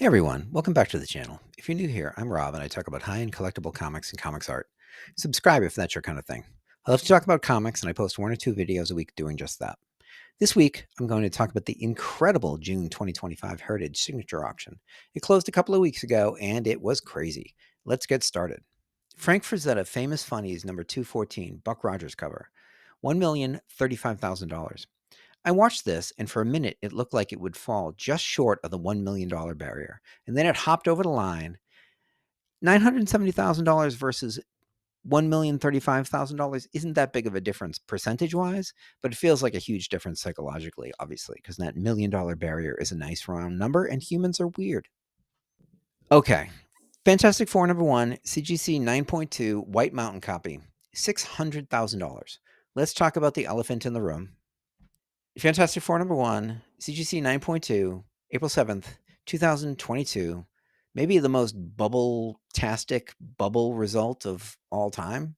Hey everyone, welcome back to the channel. If you're new here, I'm Rob and I talk about high-end collectible comics and comics art. Subscribe if that's your kind of thing. I love to talk about comics and I post 1 or 2 videos a week doing just that. This week, I'm going to talk about the incredible June 2025 Heritage Signature Auction. It closed a couple of weeks ago and it was crazy. Let's get started. Frank Frazetta, Famous Funnies, number 214, Buck Rogers cover, $1,035,000. I watched this, and for a minute, it looked like it would fall just short of the $1 million barrier. And then it hopped over the line. $970,000 versus $1,035,000 isn't that big of a difference percentage wise, but it feels like a huge difference psychologically, obviously, because that $1 million barrier is a nice round number, and humans are weird. Okay. Fantastic Four number one, CGC 9.2, White Mountain copy, $600,000. Let's talk about the elephant in the room. Fantastic Four number one, CGC 9.2, April 7th, 2022. Maybe the most bubble-tastic bubble result of all time.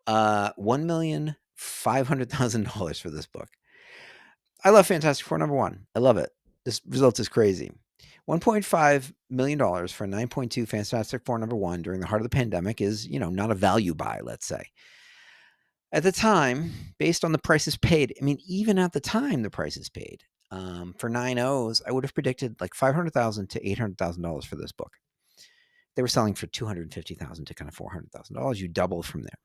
$1,500,000 for this book. I love Fantastic Four number one. I love it. This result is crazy. $1.5 million for 9.2 Fantastic Four number one during the heart of the pandemic is, not a value buy, let's say. At the time, based on the prices paid, I mean, even at the time, the prices paid for 9.0s, I would have predicted like $500,000 to $800,000 for this book. They were selling for $250,000 to kind of $400,000. You double from there.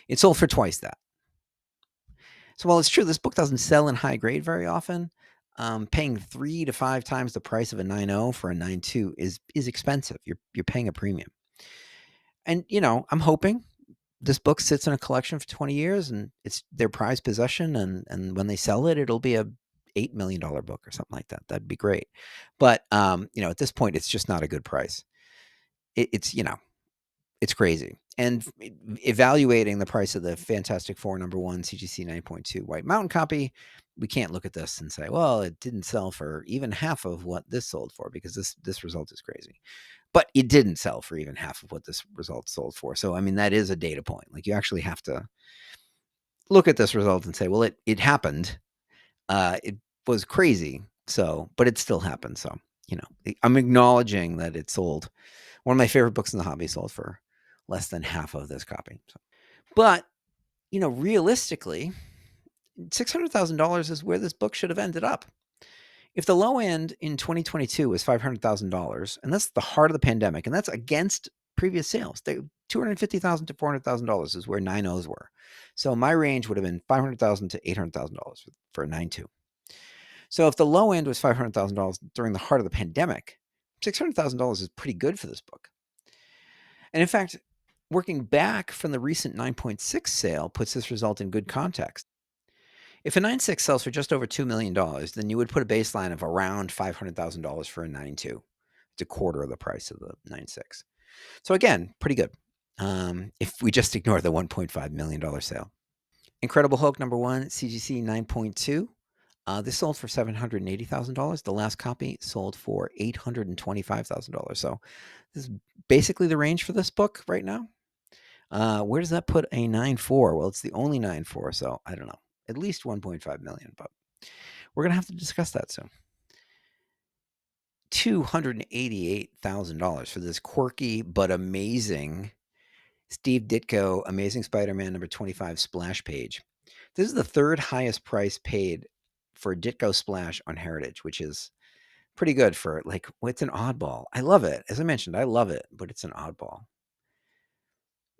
It sold for twice that. So while it's true this book doesn't sell in high grade very often, paying 3 to 5 times the price of a 9.0 for a 9.2 is expensive. You're paying a premium. And I'm hoping this book sits in a collection for 20 years and it's their prized possession. And when they sell it, it'll be a $8 million book or something like that. That'd be great. But, at this point, it's just not a good price. It's crazy. And evaluating the price of the Fantastic Four number one CGC 9.2 White Mountain copy, we can't look at this and say, well, it didn't sell for even half of what this sold for, because this result is crazy. But it didn't sell for even half of what this result sold for. So, I mean, that is a data point. Like, you actually have to look at this result and say, well, it happened. It was crazy. So, but it still happened. So, I'm acknowledging that it sold. One of my favorite books in the hobby sold for less than half of this copy. So, but, realistically, $600,000 is where this book should have ended up. If the low end in 2022 was $500,000, and that's the heart of the pandemic, and that's against previous sales, $250,000 to $400,000 is where 9.0s were. So my range would have been $500,000 to $800,000 for a 9.2. So if the low end was $500,000 during the heart of the pandemic, $600,000 is pretty good for this book. And in fact, working back from the recent 9.6 sale puts this result in good context. If a 9.6 sells for just over $2 million, then you would put a baseline of around $500,000 for a 9.2. It's a quarter of the price of the 9.6. So again, pretty good. If we just ignore the $1.5 million sale. Incredible Hulk number one, CGC 9.2. This sold for $780,000. The last copy sold for $825,000. So this is basically the range for this book right now. Where does that put a 9.4? Well, it's the only 9.4, so I don't know. At least 1.5 million, but we're going to have to discuss that soon. $288,000 for this quirky but amazing Steve Ditko Amazing Spider-Man number 25 splash page. This is the third highest price paid for a Ditko splash on Heritage, which is pretty good for, like, it's an oddball. I love it. As I mentioned, I love it, but it's an oddball.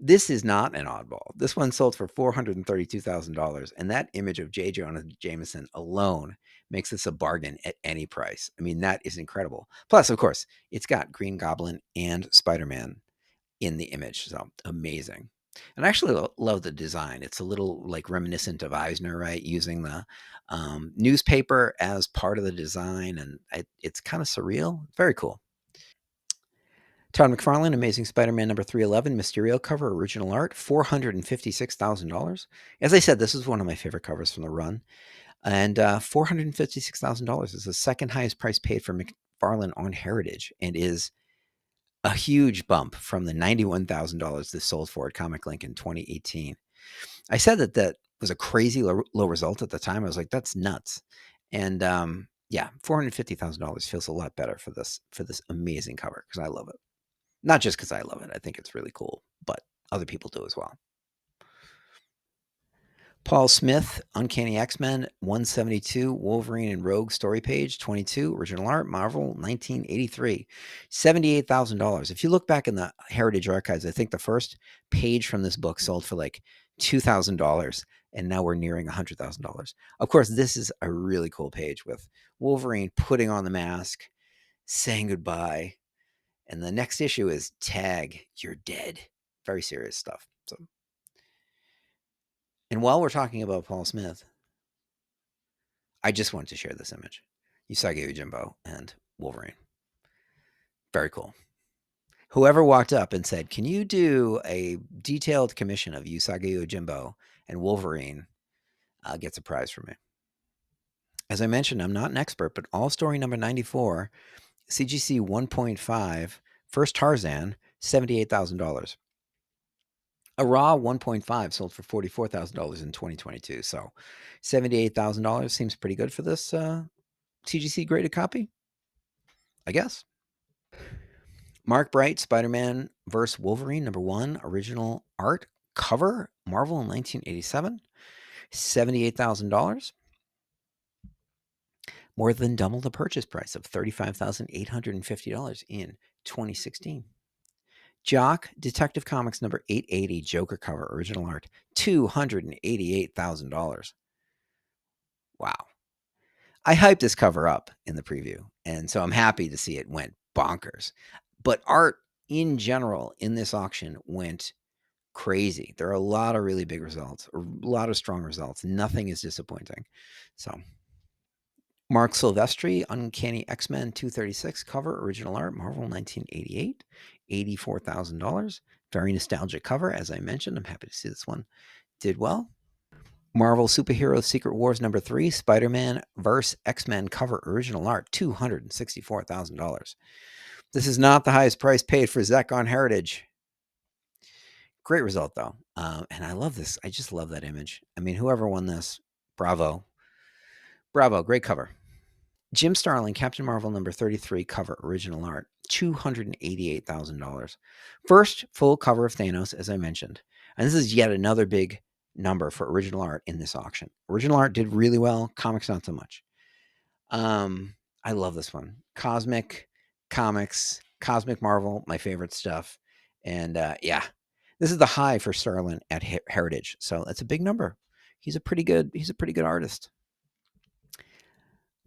This is not an oddball. This one sold for $432,000, and that image of J. Jonah Jameson alone makes this a bargain at any price. I mean, that is incredible. Plus, of course, it's got Green Goblin and Spider-Man in the image, so amazing. And I actually love the design. It's a little like reminiscent of Eisner, right? Using the newspaper as part of the design, and it's kind of surreal. Very cool. Todd McFarlane, Amazing Spider-Man number 311, Mysterio cover, original art, $456,000. As I said, this is one of my favorite covers from the run. And $456,000 is the second highest price paid for McFarlane on Heritage, and is a huge bump from the $91,000 this sold for at Comic Link in 2018. I said that was a crazy low result at the time. I was like, that's nuts. And Yeah, $450,000 feels a lot better for this amazing cover because I love it. Not just because I love it. I think it's really cool, but other people do as well. Paul Smith, Uncanny X-Men, 172, Wolverine and Rogue story page, 22, original art, Marvel, 1983, $78,000. If you look back in the Heritage Archives, I think the first page from this book sold for like $2,000, and now we're nearing $100,000. Of course, this is a really cool page with Wolverine putting on the mask, saying goodbye, and the next issue is Tag, You're Dead. Very serious stuff. So, and while we're talking about Paul Smith, I just wanted to share this image. Usagi Yojimbo and Wolverine. Very cool. Whoever walked up and said, "Can you do a detailed commission of Usagi Yojimbo and Wolverine?" Gets a prize from me. As I mentioned, I'm not an expert, but all story number 94, CGC 1.5, first Tarzan, $78,000. A raw 1.5 sold for $44,000 in 2022. So $78,000 seems pretty good for this TGC graded copy, I guess. Mark Bright, Spider-Man vs. Wolverine, #1, original art, cover, Marvel in 1987, $78,000. More than double the purchase price of $35,850 in 2016. Jock, Detective Comics number 880, Joker cover, original art, $288,000. Wow. I hyped this cover up in the preview, and so I'm happy to see it went bonkers. But art in general in this auction went crazy. There are a lot of really big results, a lot of strong results. Nothing is disappointing. So, Mark Silvestri, Uncanny X-Men 236 cover, original art, Marvel 1988, $84,000. Very nostalgic cover, as I mentioned. I'm happy to see this one did well. Marvel Superhero Secret Wars #3, Spider-Man vs. X-Men cover, original art, $264,000. This is not the highest price paid for Zeck on Heritage. Great result, though. And I love this. I just love that image. I mean, whoever won this, bravo. Bravo. Great cover. Jim Starlin, Captain Marvel #33 cover, original art, $288,000. First full cover of Thanos, as I mentioned. And this is yet another big number for original art in this auction. Original art did really well, comics not so much. I love this one. Cosmic comics, Cosmic Marvel, my favorite stuff. And yeah, this is the high for Starlin at Heritage. So that's a big number. He's a pretty good artist.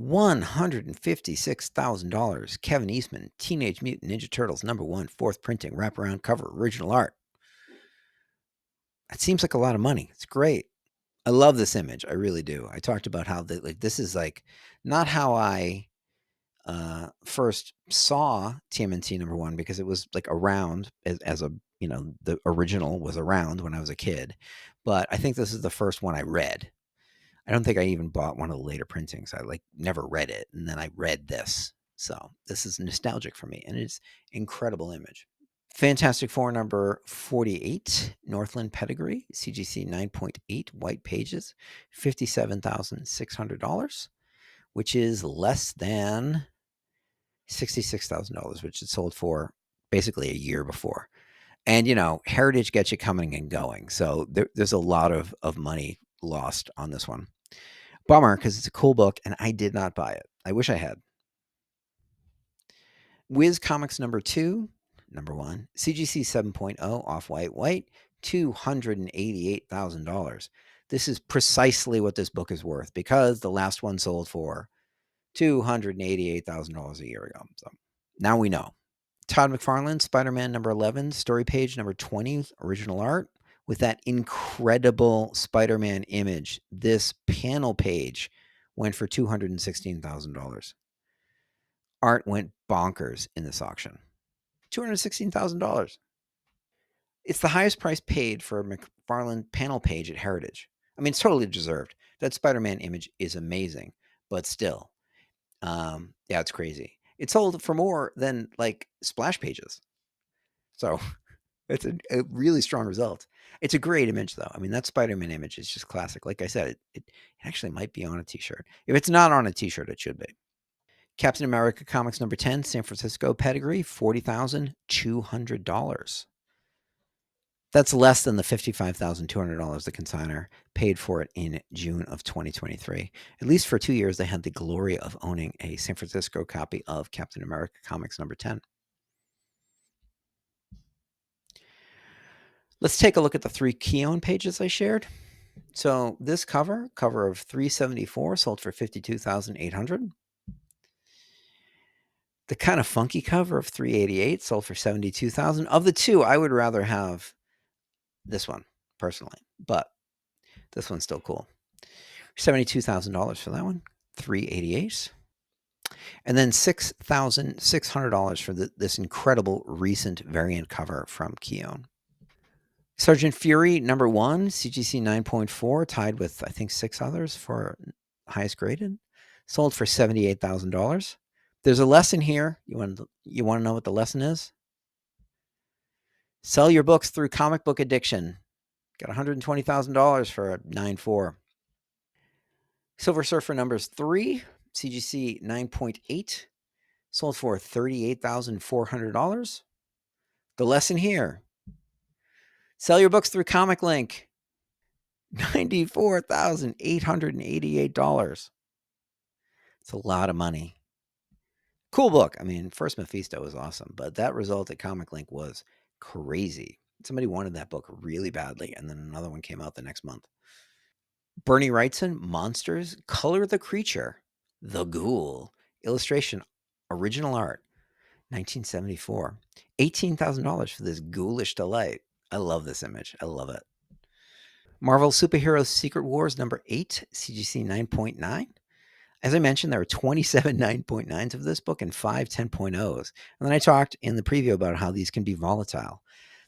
$156,000. Kevin Eastman, Teenage Mutant Ninja Turtles #1, fourth printing, wraparound cover, original art. That seems like a lot of money. It's great. I love this image. I really do. I talked about how this is like not how I first saw TMNT #1 because it was like around as a the original was around when I was a kid, but I think this is the first one I read. I don't think I even bought one of the later printings. I like never read it, and then I read this. So this is nostalgic for me, and it's incredible image. Fantastic Four #48, Northland pedigree, CGC 9.8, white pages, $57,600, which is less than $66,000, which it sold for basically a year before. And Heritage gets you coming and going, so there's a lot of money lost on this one. Bummer, because it's a cool book, and I did not buy it. I wish I had. Whiz Comics #2, #1, CGC 7.0, off-white, white, $288,000. This is precisely what this book is worth because the last one sold for $288,000 a year ago. So now we know. Todd McFarlane, Spider-Man #11, story page #20, original art, with that incredible Spider-Man image. This panel page went for $216,000. Art went bonkers in this auction. $216,000. It's the highest price paid for a McFarlane panel page at Heritage. I mean, it's totally deserved. That Spider-Man image is amazing, but still, yeah, it's crazy. It sold for more than like splash pages. So it's a really strong result. It's a great image, though. I mean, that Spider-Man image is just classic. Like I said, it actually might be on a T-shirt. If it's not on a T-shirt, it should be. Captain America Comics number 10, San Francisco pedigree, $40,200. That's less than the $55,200 the consigner paid for it in June of 2023. At least for 2 years, they had the glory of owning a San Francisco copy of Captain America Comics number 10. Let's take a look at the 3 Keown pages I shared. So this cover of 374, sold for 52,800. The kind of funky cover of 388 sold for 72,000. Of the two, I would rather have this one personally, but this one's still cool. $72,000 for that one. 388. And then $6,600 for this incredible recent variant cover from Keown. Sergeant Fury number 1, CGC 9.4, tied with I think 6 others for highest graded. Sold for $78,000. There's a lesson here. You want to know what the lesson is? Sell your books through Comic Book Addiction. Got $120,000 for a 9.4. Silver Surfer numbers 3, CGC 9.8, sold for $38,400. The lesson here: sell your books through Comic Link. $94,888. It's a lot of money. Cool book. I mean, First Mephisto was awesome, but that result at Comic Link was crazy. Somebody wanted that book really badly, and then another one came out the next month. Bernie Wrightson, Monsters, Color the Creature, The Ghoul, illustration, original art, 1974. $18,000 for this ghoulish delight. I love this image. I love it. Marvel Superheroes Secret Wars number 8, CGC 9.9. As I mentioned, there are 27 9.9s of this book and 5 10.0s. And then I talked in the preview about how these can be volatile.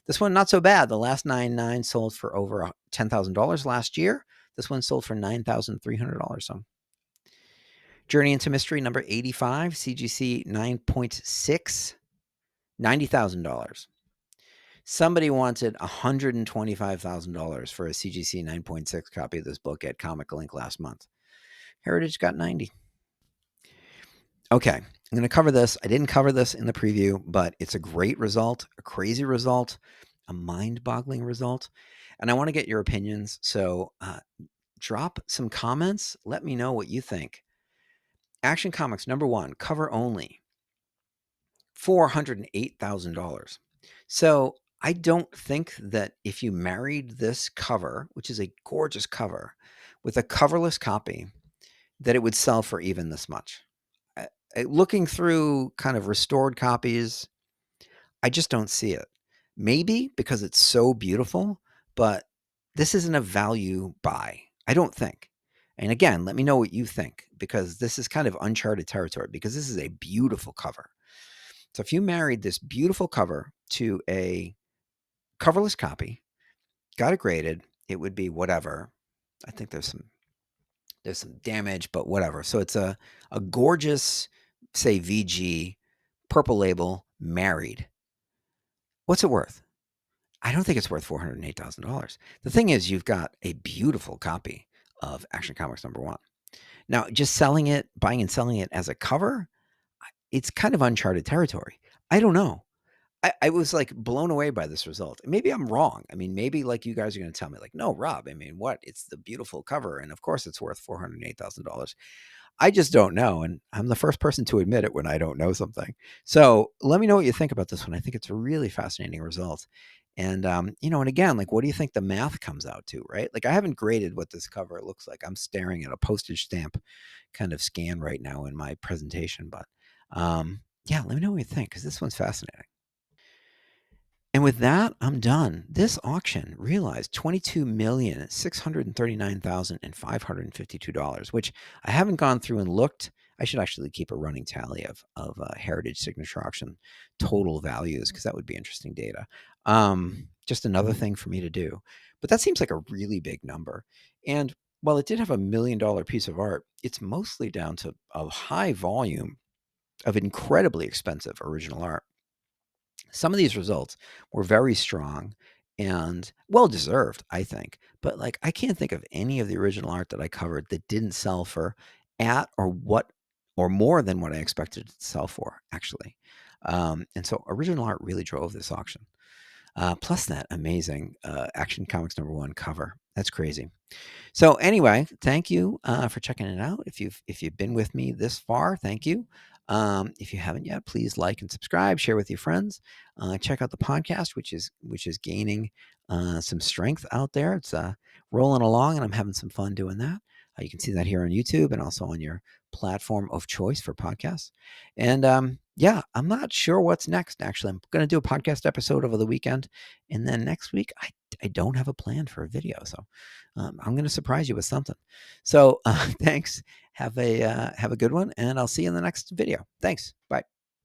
This one, not so bad. The last 9.9 sold for over $10,000 last year. This one sold for $9,300. So, Journey into Mystery number 85, CGC 9.6, $90,000. Somebody wanted $125,000 for a CGC 9.6 copy of this book at Comic Link last month. Heritage got 90. Okay, I'm going to cover this. I didn't cover this in the preview, but it's a great result, a crazy result, a mind-boggling result. And I want to get your opinions. So drop some comments. Let me know what you think. Action Comics number 1, cover only, $408,000. So I don't think that if you married this cover, which is a gorgeous cover, with a coverless copy, that it would sell for even this much. Looking through kind of restored copies, I just don't see it. Maybe because it's so beautiful, but this isn't a value buy, I don't think. And again, let me know what you think, because this is kind of uncharted territory, because this is a beautiful cover. So if you married this beautiful cover to a coverless copy, got it graded, it would be whatever. I think there's some damage, but whatever. So it's a gorgeous, say, VG, purple label, married. What's it worth? I don't think it's worth $408,000. The thing is, you've got a beautiful copy of Action Comics number 1. Now, just selling it, buying and selling it as a cover, it's kind of uncharted territory. I don't know. I was like blown away by this result. Maybe I'm wrong. I mean, maybe like you guys are going to tell me like, no, Rob, I mean, what? It's the beautiful cover. And of course it's worth $408,000. I just don't know. And I'm the first person to admit it when I don't know something. So let me know what you think about this one. I think it's a really fascinating result. And, and again, like, what do you think the math comes out to, right? Like, I haven't graded what this cover looks like. I'm staring at a postage stamp kind of scan right now in my presentation. But yeah, let me know what you think, because this one's fascinating. And with that, I'm done. This auction realized $22,639,552, which I haven't gone through and looked. I should actually keep a running tally of Heritage Signature Auction total values, because that would be interesting data. Just another thing for me to do. But that seems like a really big number. And while it did have $1 million piece of art, it's mostly down to a high volume of incredibly expensive original art. Some of these results were very strong and well deserved, I think. But like, I can't think of any of the original art that I covered that didn't sell for at or what or more than what I expected it to sell for, actually. And so original art really drove this auction. Plus that amazing Action Comics #1 cover. That's crazy. So anyway, thank you for checking it out. If you've been with me this far, thank you. If you haven't yet, please like and subscribe, share with your friends. Check out the podcast, which is gaining some strength out there. It's rolling along, and I'm having some fun doing that. You can see that here on YouTube and also on your platform of choice for podcasts. And yeah, I'm not sure what's next. Actually, I'm going to do a podcast episode over the weekend, and then next week I don't have a plan for a video, so I'm going to surprise you with something. So thanks. Have a good one, and I'll see you in the next video. Thanks. Bye.